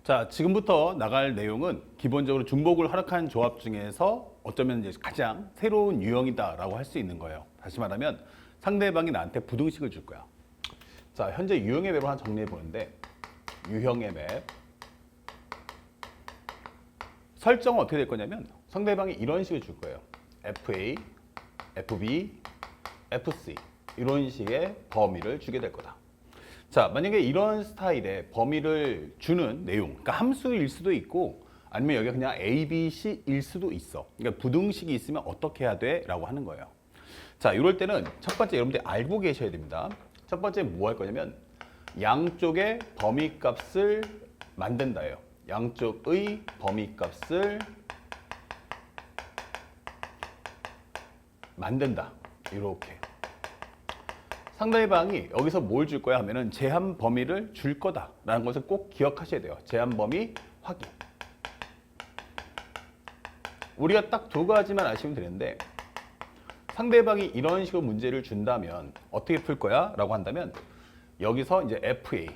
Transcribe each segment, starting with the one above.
자, 지금부터 나갈 내용은 기본적으로 중복을 활용한 조합 중에서 어쩌면 이제 가장 새로운 유형이다라고 할 수 있는 거예요. 다시 말하면 상대방이 나한테 부등식을 줄 거야. 자, 현재 유형의 맵을 하나 정리해 보는데 유형의 맵 설정은 어떻게 될 거냐면 상대방이 이런 식을 줄 거예요. FA, FB, FC 이런 식의 범위를 주게 될 거다. 자, 만약에 이런 스타일의 범위를 주는 내용, 그러니까 함수일 수도 있고 아니면 여기가 그냥 A, B, C일 수도 있어. 그러니까 부등식이 있으면 어떻게 해야 돼? 라고 하는 거예요. 자, 이럴 때는 첫 번째 여러분들이 알고 계셔야 됩니다. 첫 번째 뭐 할 거냐면 양쪽의 범위값을 만든다예요. 양쪽의 범위값을 만든다. 이렇게. 상대방이 여기서 뭘 줄 거야 하면은 제한 범위를 줄 거다라는 것을 꼭 기억하셔야 돼요. 제한 범위 확인. 우리가 딱 두 가지만 아시면 되는데 상대방이 이런 식으로 문제를 준다면 어떻게 풀 거야? 라고 한다면 여기서 이제 FA,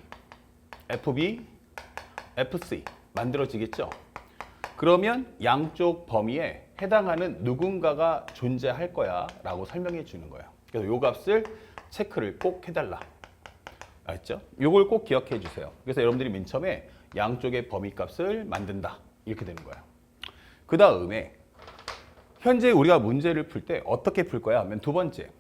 FB, FC 만들어지겠죠? 그러면 양쪽 범위에 해당하는 누군가가 존재할 거야 라고 설명해 주는 거예요. 그래서 요 값을 체크를 꼭 해달라. 알겠죠? 요걸 꼭 기억해 주세요. 그래서 여러분들이 맨 처음에 양쪽의 범위값을 만든다. 이렇게 되는 거예요. 그 다음에 현재 우리가 문제를 풀 때 어떻게 풀 거야 하면 두 번째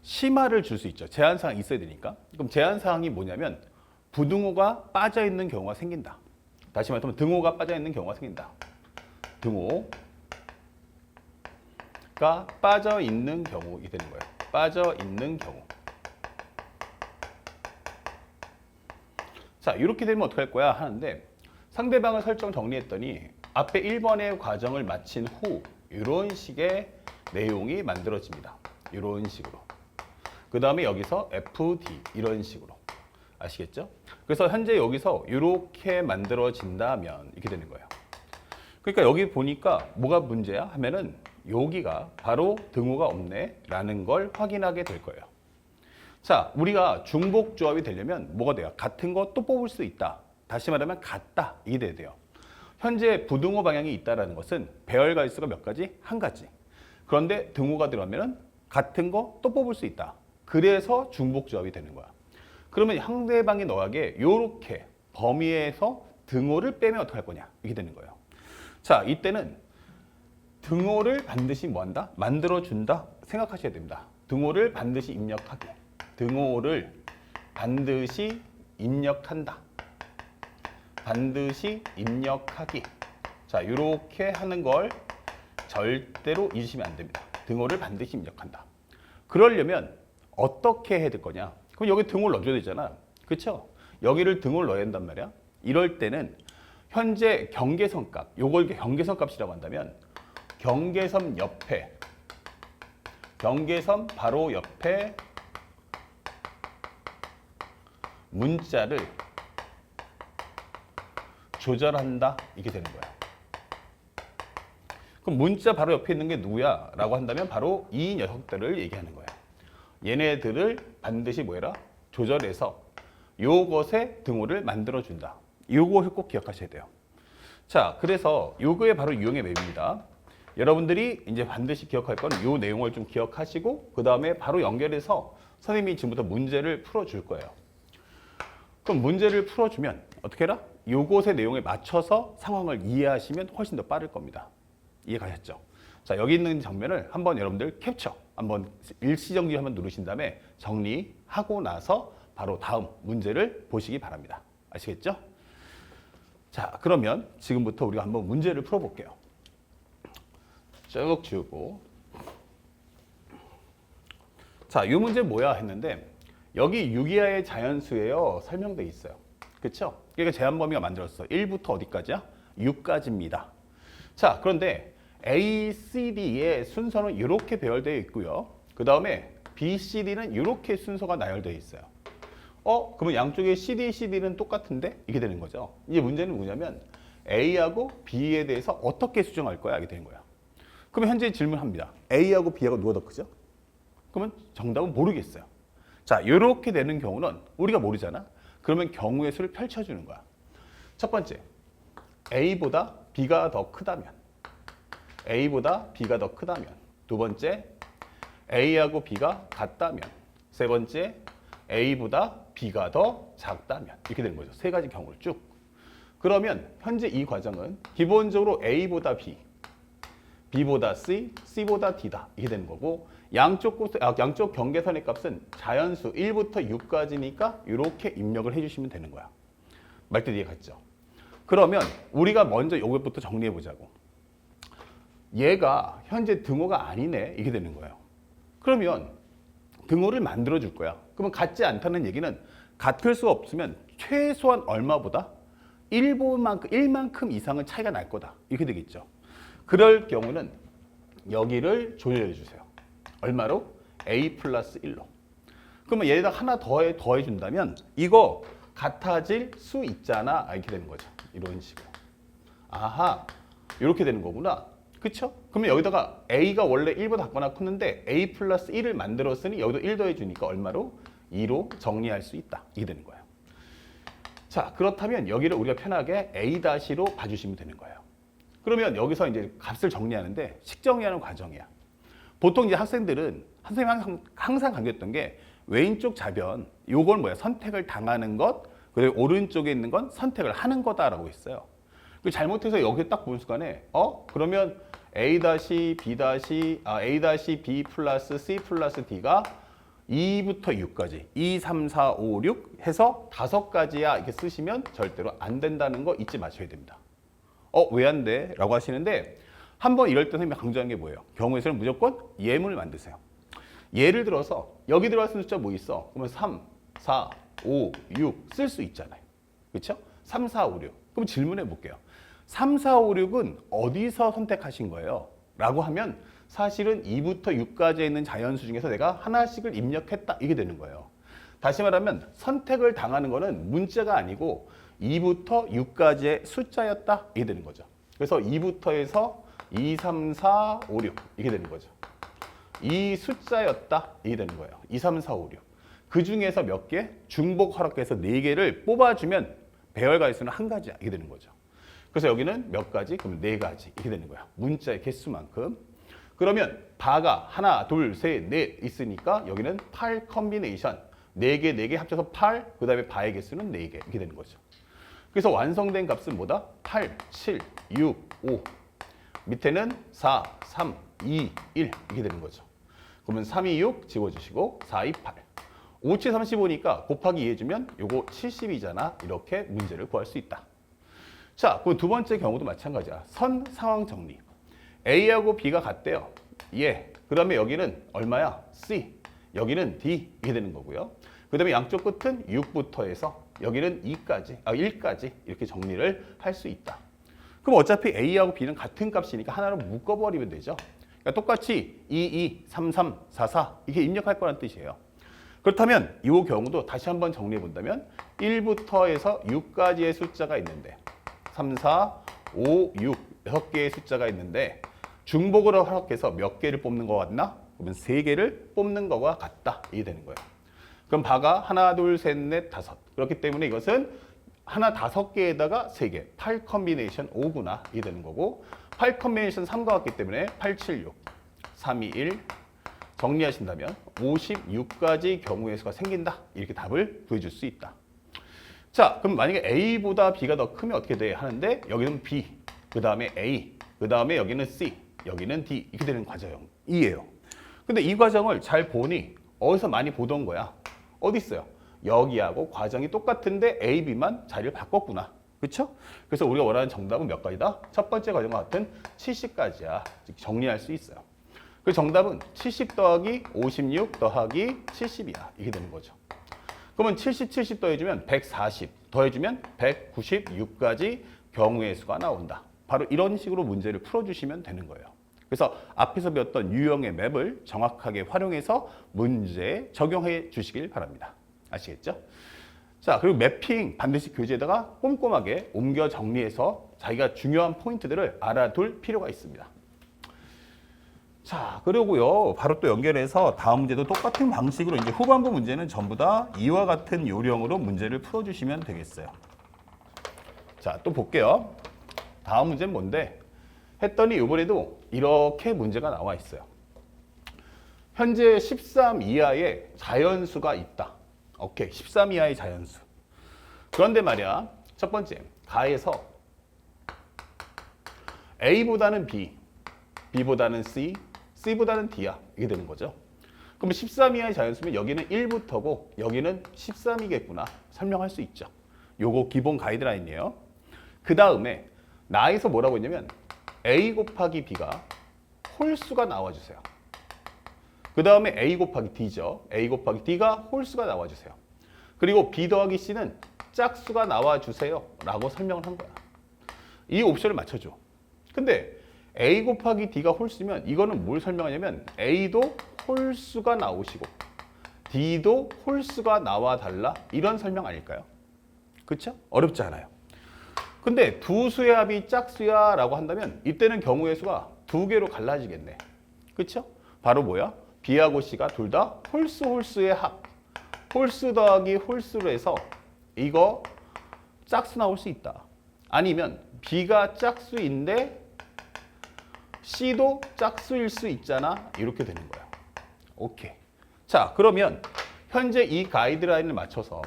심화를 줄 수 있죠. 제한사항이 있어야 되니까. 그럼 제한사항이 뭐냐면 부등호가 빠져 있는 경우가 생긴다. 다시 말하면 등호가 빠져 있는 경우가 생긴다. 등호가 빠져 있는 경우 이 되는 거예요. 빠져 있는 경우. 자, 이렇게 되면 어떻게 할 거야 하는데 상대방을 설정 정리했더니 앞에 1번의 과정을 마친 후 이런 식의 내용이 만들어집니다. 이런 식으로. 그 다음에 여기서 FD 이런 식으로. 아시겠죠? 그래서 현재 여기서 이렇게 만들어진다면 이렇게 되는 거예요. 그러니까 여기 보니까 뭐가 문제야 하면은 여기가 바로 등호가 없네 라는 걸 확인하게 될 거예요. 자, 우리가 중복 조합이 되려면 뭐가 돼요? 같은 거 또 뽑을 수 있다. 다시 말하면 같다. 이게 돼야 돼요. 현재 부등호 방향이 있다는 것은 배열 가지수가 몇 가지? 한 가지. 그런데 등호가 들어가면 같은 거 또 뽑을 수 있다. 그래서 중복 조합이 되는 거야. 그러면 상대방이 너에게 이렇게 범위에서 등호를 빼면 어떻게 할 거냐? 이게 되는 거예요. 자, 이때는 등호를 반드시 뭐한다? 만들어준다? 생각하셔야 됩니다. 등호를 반드시 입력하기. 등호를 반드시 입력한다. 반드시 입력하기. 자, 이렇게 하는 걸 절대로 잊으시면 안 됩니다. 등호를 반드시 입력한다. 그러려면 어떻게 해야 될 거냐? 그럼 여기 등호를 넣어줘야 되잖아. 그렇죠? 여기를 등호를 넣어야 된단 말이야. 이럴 때는 현재 경계선 값, 요걸 경계선 값이라고 한다면 경계선 옆에, 경계선 바로 옆에 문자를 조절한다. 이게 되는 거야. 그럼 문자 바로 옆에 있는 게 누구야? 라고 한다면 바로 이 녀석들을 얘기하는 거야. 얘네들을 반드시 뭐해라? 조절해서 요것의 등호를 만들어준다. 요것을 꼭 기억하셔야 돼요. 자, 그래서 요거에 바로 유형의 맵입니다. 여러분들이 이제 반드시 기억할 건 요 내용을 좀 기억하시고 그 다음에 바로 연결해서 선생님이 지금부터 문제를 풀어줄 거예요. 그럼 문제를 풀어주면 어떻게 해라? 요것의 내용에 맞춰서 상황을 이해하시면 훨씬 더 빠를 겁니다. 이해 가셨죠? 자, 여기 있는 장면을 한번 여러분들 캡처, 한번 일시정지 한번 누르신 다음에 정리하고 나서 바로 다음 문제를 보시기 바랍니다. 아시겠죠? 자, 그러면 지금부터 우리가 한번 문제를 풀어볼게요. 쭉 지우고. 자, 이 문제 뭐야 했는데 여기 6 이하의 자연수예요. 설명돼 있어요. 그렇죠? 그러니까 제한 범위가 만들었어. 1부터 어디까지야? 6까지입니다. 자, 그런데 A, C, D의 순서는 이렇게 배열되어 있고요. 그 다음에 B, C, D는 이렇게 순서가 나열되어 있어요. 그러면 양쪽에 CD, CD는 똑같은데? 이게 되는 거죠. 이제 문제는 뭐냐면 A하고 B에 대해서 어떻게 수정할 거야? 이게 되는 거야. 그러면 현재 질문합니다. A하고 B하고 누가 더 크죠? 그러면 정답은 모르겠어요. 자, 이렇게 되는 경우는 우리가 모르잖아. 그러면 경우의 수를 펼쳐주는 거야. 첫 번째, A보다 B가 더 크다면. A보다 B가 더 크다면. 두 번째, A하고 B가 같다면. 세 번째, A보다 B가 더 작다면. 이렇게 되는 거죠. 세 가지 경우를 쭉. 그러면 현재 이 과정은 기본적으로 A보다 B, B보다 C, C보다 D다. 이렇게 되는 거고, 양쪽 경계선의 값은 자연수 1부터 6까지니까 이렇게 입력을 해주시면 되는 거야. 말뜻 이해갔죠? 그러면 우리가 먼저 이것부터 정리해 보자고. 얘가 현재 등호가 아니네. 이게 되는 거예요. 그러면 등호를 만들어 줄 거야. 그러면 같지 않다는 얘기는 같을 수 없으면 최소한 얼마보다 1만큼 이상은 차이가 날 거다. 이렇게 되겠죠. 그럴 경우는 여기를 조절해 주세요. 얼마로? A 플러스 1로. 그러면 얘에다 하나 더해 준다면 이거 같아질 수 있잖아. 이렇게 되는 거죠. 이런 식으로. 아하, 이렇게 되는 거구나. 그쵸? 그러면 여기다가 A가 원래 1보다 작거나 컸는데 A 플러스 1을 만들었으니 여기도 1 더해주니까 얼마로? 2로 정리할 수 있다. 이게 되는 거예요. 자, 그렇다면 여기를 우리가 편하게 A-로 봐주시면 되는 거예요. 그러면 여기서 이제 값을 정리하는데 식정리하는 과정이야. 보통 이제 학생들은 선생님이 항상 강조했던 게 왼쪽 좌변, 요건 뭐야? 선택을 당하는 것, 그리고 오른쪽에 있는 건 선택을 하는 거다라고 했어요. 잘못해서 여기 딱 본 순간에 그러면 A-B 플러스 C 플러스 D가 2부터 6까지 2, 3, 4, 5, 6 해서 5가지야 이렇게 쓰시면 절대로 안 된다는 거 잊지 마셔야 됩니다. 왜 안 돼? 라고 하시는데 한번 이럴 때 선생님이 강조한 게 뭐예요? 경우에서는 무조건 예문을 만드세요. 예를 들어서 여기 들어갈 수 있는 숫자 뭐 있어? 그러면 3, 4, 5, 6 쓸 수 있잖아요. 그렇죠? 3, 4, 5, 6. 그럼 질문해 볼게요. 3, 4, 5, 6은 어디서 선택하신 거예요? 라고 하면 사실은 2부터 6까지 있는 자연수 중에서 내가 하나씩을 입력했다. 이게 되는 거예요. 다시 말하면 선택을 당하는 거는 문자가 아니고 2부터 6까지의 숫자였다. 이게 되는 거죠. 그래서 2부터 해서 2, 3, 4, 5, 6 이게 되는 거죠. 이 숫자였다. 이게 되는 거예요. 2, 3, 4, 5, 6. 그 중에서 몇 개? 중복 허락해서 4개를 뽑아주면 배열 가지수는 1가지야. 이게 되는 거죠. 그래서 여기는 몇 가지? 그럼 4가지. 이렇게 되는 거야. 문자의 개수만큼. 그러면 바가 하나, 둘, 셋, 넷 있으니까 여기는 8 컴비네이션. 4개, 4개 합쳐서 8. 그 다음에 바의 개수는 4개. 이렇게 되는 거죠. 그래서 완성된 값은 뭐다? 8, 7, 6, 5. 밑에는 4, 3, 2, 1. 이렇게 되는 거죠. 그러면 3, 2, 6 지워주시고 4, 2, 8. 5, 7, 35니까 곱하기 2 해주면 요거 70이잖아. 이렇게 문제를 구할 수 있다. 자, 그럼 두 번째 경우도 마찬가지야. 선 상황 정리. A하고 B가 같대요. 예. 그 다음에 여기는 얼마야? C. 여기는 D. 이게 되는 거고요. 그 다음에 양쪽 끝은 6부터 해서 여기는 1까지 이렇게 정리를 할 수 있다. 그럼 어차피 A하고 B는 같은 값이니까 하나로 묶어버리면 되죠. 그러니까 똑같이 2, 3, 3, 4, 4 이렇게 입력할 거란 뜻이에요. 그렇다면 이 경우도 다시 한번 정리해 본다면 1부터 해서 6까지의 숫자가 있는데 3, 4, 5, 6 6개의 숫자가 있는데 중복으로 허락해서 몇 개를 뽑는 것 같나? 그러면 3개를 뽑는 거와 같다. 이게 되는 거예요. 그럼 바가 하나, 둘, 셋, 넷, 다섯. 그렇기 때문에 이것은 하나 5개에다가 3개. 8 컴비네이션 5구나. 이게 되는 거고 8 컴비네이션 3과 같기 때문에 8, 7, 6, 3, 2, 1 정리하신다면 56가지 경우의 수가 생긴다. 이렇게 답을 구해줄 수 있다. 자, 그럼 만약에 A보다 B가 더 크면 어떻게 돼? 하는데 여기는 B, 그 다음에 A, 그 다음에 여기는 C, 여기는 D 이렇게 되는 과정이에요. 근데 이 과정을 잘 보니 어디서 많이 보던 거야. 어디 있어요? 여기하고 과정이 똑같은데 A, B만 자리를 바꿨구나. 그렇죠? 그래서 우리가 원하는 정답은 몇 가지다? 첫 번째 과정과 같은 70가지야. 정리할 수 있어요. 그 정답은 70 더하기 56 더하기 70이야. 이게 되는 거죠. 그러면 70 더해주면 140, 더해주면 196가지 경우의 수가 나온다. 바로 이런 식으로 문제를 풀어주시면 되는 거예요. 그래서 앞에서 배웠던 유형의 맵을 정확하게 활용해서 문제에 적용해 주시길 바랍니다. 아시겠죠? 자, 그리고 매핑 반드시 교재에다가 꼼꼼하게 옮겨 정리해서 자기가 중요한 포인트들을 알아둘 필요가 있습니다. 자, 그리고요, 바로 또 연결해서 다음 문제도 똑같은 방식으로 이제 후반부 문제는 전부 다 이와 같은 요령으로 문제를 풀어주시면 되겠어요. 자, 또 볼게요. 다음 문제는 뭔데? 했더니 이번에도 이렇게 문제가 나와 있어요. 현재 13 이하의 자연수가 있다. 오케이, 13 이하의 자연수. 그런데 말이야, 첫 번째, 가에서 A보다는 B, B보다는 C, C보다는 D야. 이게 되는 거죠. 그러면 13 이하의 자연수면 여기는 1부터고 여기는 13이겠구나. 설명할 수 있죠. 요거 기본 가이드라인이에요. 그 다음에 나에서 뭐라고 했냐면 A 곱하기 B가 홀수가 나와주세요. 그 다음에 A 곱하기 D죠. A 곱하기 D가 홀수가 나와주세요. 그리고 B 더하기 C는 짝수가 나와주세요 라고 설명을 한 거야. 이 옵션을 맞춰줘. 근데 A 곱하기 D가 홀수면 이거는 뭘 설명하냐면 A도 홀수가 나오시고 D도 홀수가 나와달라 이런 설명 아닐까요? 그렇죠? 어렵지 않아요. 근데 두 수의 합이 짝수야 라고 한다면 이때는 경우의 수가 두 개로 갈라지겠네. 그렇죠? 바로 뭐야? B하고 C가 둘 다 홀수의 합. 홀수 더하기 홀수로 해서 이거 짝수 나올 수 있다. 아니면 B가 짝수인데 C도 짝수일 수 있잖아. 이렇게 되는 거야. 오케이. 자, 그러면 현재 이 가이드라인을 맞춰서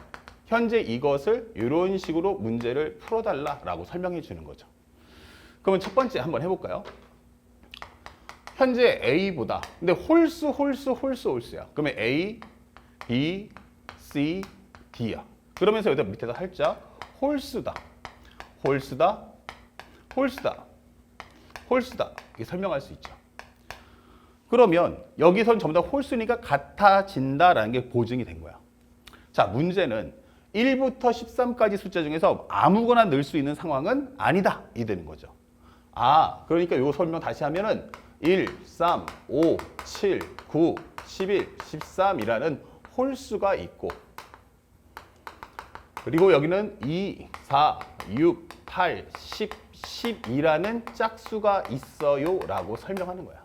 현재 이것을 이런 식으로 문제를 풀어달라라고 설명해 주는 거죠. 그러면 첫 번째 한번 해볼까요? 현재 A보다 근데 홀수야. 그러면 A, B, C, D야. 그러면서 여기다 밑에다 살짝 홀수다. 이렇게 설명할 수 있죠. 그러면 여기선 전부 다 홀수니까 같아진다라는 게 보증이 된 거야. 자, 문제는 1부터 13까지 숫자 중에서 아무거나 넣을 수 있는 상황은 아니다. 이 되는 거죠. 아, 그러니까 이거 설명 다시 하면은 1, 3, 5, 7, 9, 11, 13이라는 홀수가 있고 그리고 여기는 2, 4, 6, 8, 10, 12라는 짝수가 있어요 라고 설명하는 거야.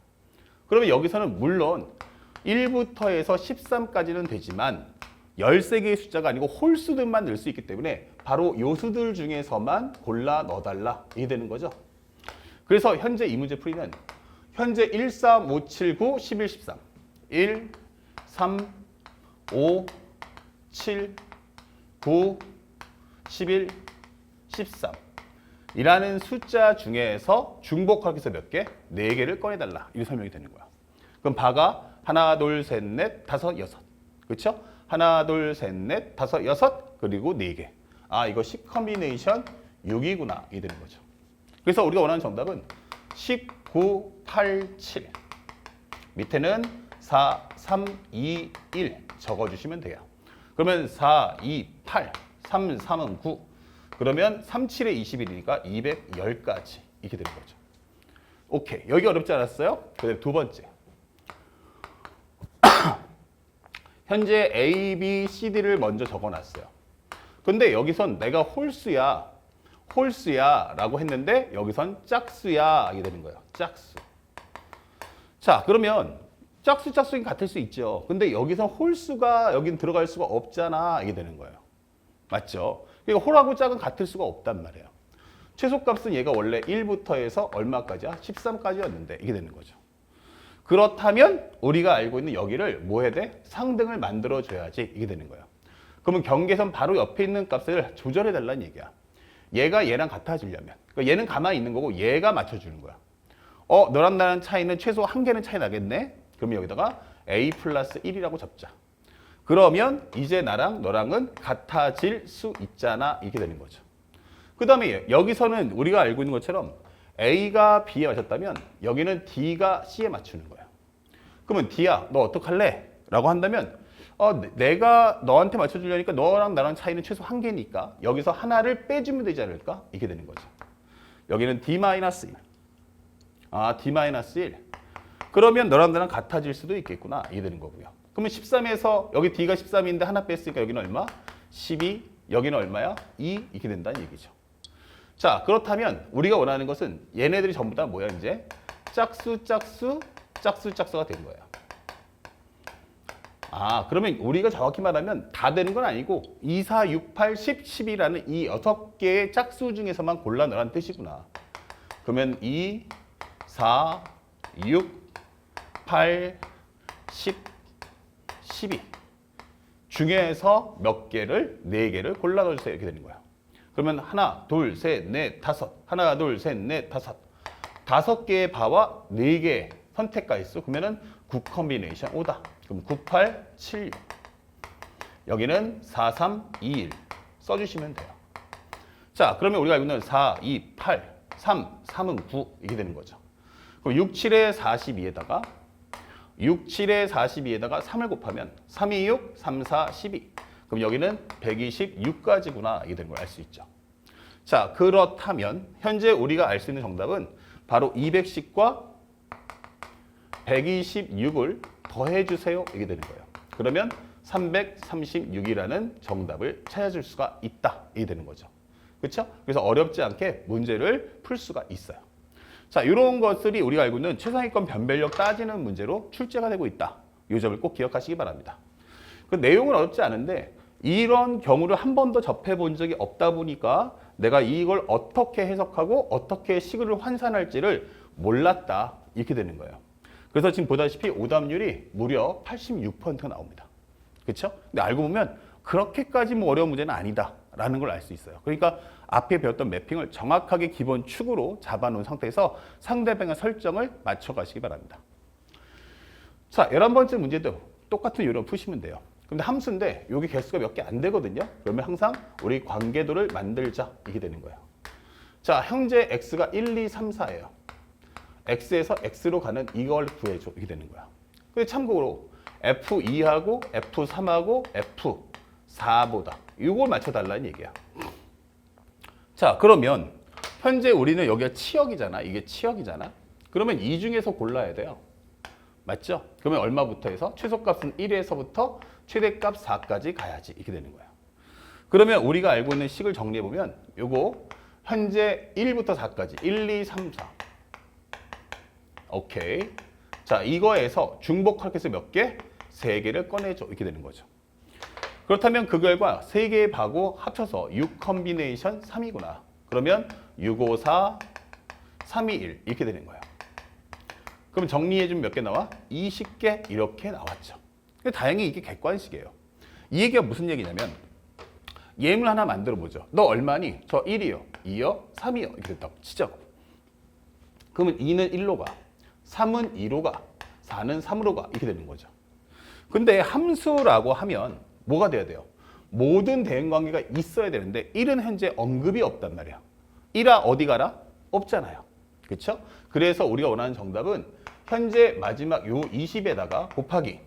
그러면 여기서는 물론 1부터 해서 13까지는 되지만 13개의 숫자가 아니고 홀수들만 넣을 수 있기 때문에 바로 요 수들 중에서만 골라 넣어달라 이게 되는 거죠. 그래서 현재 이 문제 풀이는 현재 1, 3, 5, 7, 9, 11, 13 1, 3, 5, 7, 9, 11, 13 이라는 숫자 중에서 중복하기서 몇 개? 4개를 꺼내달라. 이렇게 설명이 되는 거야. 그럼 바가 하나, 둘, 셋, 넷, 다섯, 여섯. 그렇죠? 하나, 둘, 셋, 넷, 다섯, 여섯, 그리고 4개. 아, 이거 10 컨비네이션 6이구나. 이 되는 거죠. 그래서 우리가 원하는 정답은 19, 8, 7. 밑에는 4, 3, 2, 1 적어주시면 돼요. 그러면 4, 2, 8, 3, 3은 9. 그러면 3, 7에 21이니까 210까지 이렇게 되는 거죠. 오케이. 여기 어렵지 않았어요? 그다음에 두 번째. 현재 A, B, C, D를 먼저 적어놨어요. 근데 여기선 내가 홀수야 라고 했는데 여기선 짝수야 이게 되는 거예요. 짝수. 자, 그러면 짝수인 같을 수 있죠. 근데 여기선 홀수가 여긴 들어갈 수가 없잖아 이게 되는 거예요. 맞죠? 그러니까 홀하고 짝은 같을 수가 없단 말이에요. 최소값은 얘가 원래 1부터 해서 얼마까지야? 13까지였는데 이게 되는 거죠. 그렇다면 우리가 알고 있는 여기를 뭐 해야 돼? 상등을 만들어줘야지 이게 되는 거예요. 그러면 경계선 바로 옆에 있는 값을 조절해달라는 얘기야. 얘가 얘랑 같아지려면. 그러니까 얘는 가만히 있는 거고 얘가 맞춰주는 거야. 너랑 나랑 차이는 최소 1개는 차이 나겠네? 그러면 여기다가 A 플러스 1이라고 적자. 그러면 이제 나랑 너랑은 같아질 수 있잖아. 이렇게 되는 거죠. 그 다음에 여기서는 우리가 알고 있는 것처럼 A가 B에 맞췄다면 여기는 D가 C에 맞추는 거야. 그러면 D야, 너 어떡할래? 라고 한다면 내가 너한테 맞춰주려니까 너랑 나랑 차이는 최소 1개니까 여기서 하나를 빼주면 되지 않을까? 이렇게 되는 거죠. 여기는 D-1. D-1. 그러면 너랑 나랑 같아질 수도 있겠구나. 이게 되는 거고요. 그러면 13에서 여기 D가 13인데 하나 뺐으니까 여기는 얼마? 12. 여기는 얼마야? 2. 이렇게 된다는 얘기죠. 자, 그렇다면 우리가 원하는 것은 얘네들이 전부 다 뭐야 이제? 짝수가 된 거예요. 그러면 우리가 정확히 말하면 다 되는 건 아니고 2, 4, 6, 8, 10, 10이라는 이 6개의 짝수 중에서만 골라 넣으라는 뜻이구나. 그러면 2, 4, 6, 8, 10, 12 중에서 몇 개를, 4개를 골라 넣어주세요. 이렇게 되는 거야. 그러면 하나, 둘, 셋, 넷, 다섯. 하나, 둘, 셋, 넷, 다섯. 5개의 바와 4개의 선택가 있어. 그러면은 9 컨비네이션 5다. 그럼 9, 8, 7, 6. 여기는 4, 3, 2, 1 써주시면 돼요. 자, 그러면 우리가 알고 있는 4, 2, 8, 3, 3은 9 이렇게 되는 거죠. 그럼 6, 7에 42에다가 6, 7에 42에다가 3을 곱하면 3, 2, 6, 3, 4, 12. 그럼 여기는 126가지구나 이게 되는 걸 알 수 있죠. 자, 그렇다면 현재 우리가 알 수 있는 정답은 바로 210과 126을 더해주세요. 이게 되는 거예요. 그러면 336이라는 정답을 찾아줄 수가 있다. 이게 되는 거죠. 그렇죠? 그래서 어렵지 않게 문제를 풀 수가 있어요. 자, 이런 것들이 우리가 알고 있는 최상위권 변별력 따지는 문제로 출제가 되고 있다. 이 점을 꼭 기억하시기 바랍니다. 그 내용은 어렵지 않은데 이런 경우를 한 번도 접해본 적이 없다 보니까 내가 이걸 어떻게 해석하고 어떻게 식을 환산할지를 몰랐다. 이렇게 되는 거예요. 그래서 지금 보다시피 오답률이 무려 86%가 나옵니다. 그렇죠? 근데 알고 보면 그렇게까지 뭐 어려운 문제는 아니다라는 걸 알 수 있어요. 그러니까 앞에 배웠던 매핑을 정확하게 기본 축으로 잡아놓은 상태에서 상대방의 설정을 맞춰가시기 바랍니다. 자, 11번째 문제도 똑같은 요령 푸시면 돼요. 근데 함수인데 여기 개수가 몇 개 안 되거든요. 그러면 항상 우리 관계도를 만들자 이게 되는 거예요. 자, 현재 x가 1, 2, 3, 4예요. x에서 x로 가는 이걸 구해줘 이렇게 되는 거야. 근데 참고로 F2하고 F3하고 F4보다 이걸 맞춰달라는 얘기야. 자, 그러면 현재 우리는 여기가 치역이잖아. 이게 치역이잖아. 그러면 이 중에서 골라야 돼요. 맞죠? 그러면 얼마부터 해서 최소값은 1에서부터 최대값 4까지 가야지 이렇게 되는 거야. 그러면 우리가 알고 있는 식을 정리해보면 요거 현재 1부터 4까지 1, 2, 3, 4 오케이. 자, 이거에서 중복할 개수 몇 개? 3개를 꺼내줘 이렇게 되는 거죠. 그렇다면 그 결과 3개의 바고 합쳐서 6 컨비네이션 3이구나. 그러면 6, 5, 4, 3, 2, 1 이렇게 되는 거예요. 그럼 정리해주면 몇 개 나와? 20개 이렇게 나왔죠. 근데 다행히 이게 객관식이에요. 이 얘기가 무슨 얘기냐면 예물 하나 만들어 보죠. 너 얼마니? 저 1이요, 2요, 3이요 이렇게 됐다고 치자고. 그러면 2는 1로 가, 3은 2로 가, 4는 3으로 가 이렇게 되는 거죠. 근데 함수라고 하면 뭐가 돼야 돼요? 모든 대응관계가 있어야 되는데 1은 현재 언급이 없단 말이야. 1아 어디 가라? 없잖아요. 그렇죠? 그래서 우리가 원하는 정답은 현재 마지막 요 20에다가 곱하기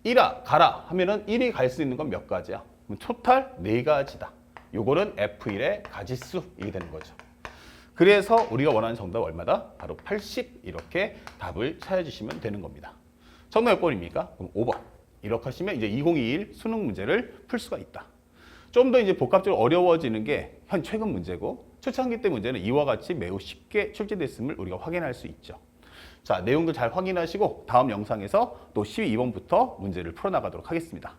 1아 가라 하면은 1이 갈 수 있는 건 몇 가지야? 그럼 토탈 4가지다. 요거는 F1의 가지수 이게 되는 거죠. 그래서 우리가 원하는 정답은 얼마다? 바로 80 이렇게 답을 찾아주시면 되는 겁니다. 정답 몇 번입니까? 그럼 5번. 이렇게 하시면 이제 2021 수능 문제를 풀 수가 있다. 좀 더 이제 복합적으로 어려워지는 게 현 최근 문제고 초창기 때 문제는 이와 같이 매우 쉽게 출제됐음을 우리가 확인할 수 있죠. 자, 내용도 잘 확인하시고 다음 영상에서 또 12번부터 문제를 풀어나가도록 하겠습니다.